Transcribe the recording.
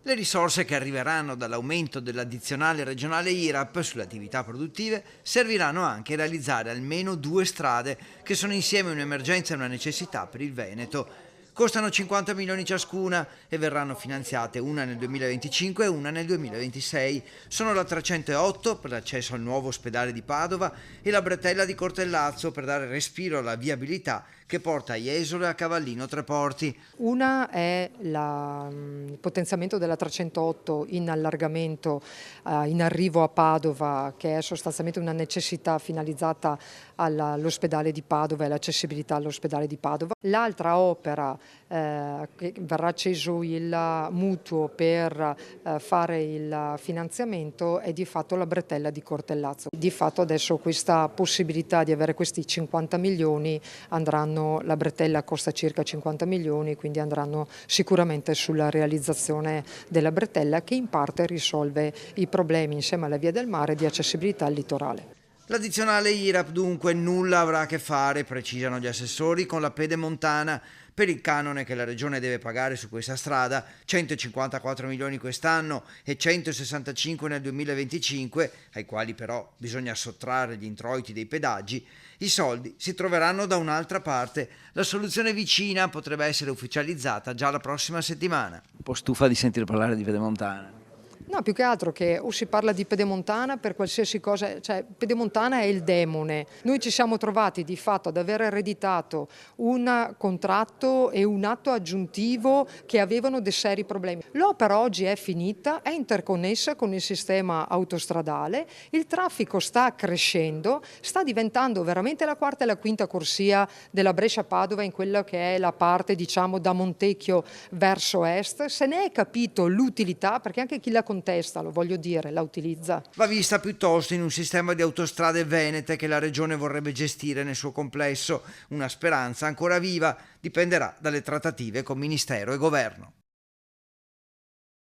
Le risorse che arriveranno dall'aumento dell'addizionale regionale IRAP sulle attività produttive serviranno anche a realizzare almeno 2 strade che sono insieme un'emergenza e una necessità per il Veneto. Costano 50 milioni ciascuna e verranno finanziate una nel 2025 e una nel 2026. Sono la 308 per l'accesso al nuovo ospedale di Padova e la bretella di Cortellazzo per dare respiro alla viabilità che porta a Jesolo e a Cavallino Treporti. Una è il potenziamento della 308 in allargamento in arrivo a Padova, che è sostanzialmente una necessità finalizzata all'ospedale di Padova e all'accessibilità all'ospedale di Padova. L'altra opera che verrà acceso il mutuo per fare il finanziamento è di fatto la bretella di Cortellazzo. Di fatto adesso questa possibilità di avere questi 50 milioni andranno, la bretella costa circa 50 milioni, quindi andranno sicuramente sulla realizzazione della bretella che in parte risolve i problemi insieme alla via del mare di accessibilità al litorale. L'addizionale IRAP dunque nulla avrà a che fare, precisano gli assessori, con la pedemontana per il canone che la regione deve pagare su questa strada, 154 milioni quest'anno e 165 nel 2025, ai quali però bisogna sottrarre gli introiti dei pedaggi. I soldi si troveranno da un'altra parte. La soluzione vicina potrebbe essere ufficializzata già la prossima settimana. Un po' stufa di sentire parlare di pedemontana. No, più che altro che o si parla di pedemontana per qualsiasi cosa, cioè pedemontana è il demone. Noi ci siamo trovati di fatto ad aver ereditato un contratto e un atto aggiuntivo che avevano dei seri problemi. L'opera oggi è finita, è interconnessa con il sistema autostradale, il traffico sta crescendo, sta diventando veramente la quarta e la quinta corsia della Brescia-Padova in quella che è la parte, diciamo, da Montecchio verso est. Se ne è capito l'utilità, perché anche chi la contesta, lo voglio dire, la utilizza. Va vista piuttosto in un sistema di autostrade venete che la regione vorrebbe gestire nel suo complesso. Una speranza ancora viva, dipenderà dalle trattative con Ministero e Governo.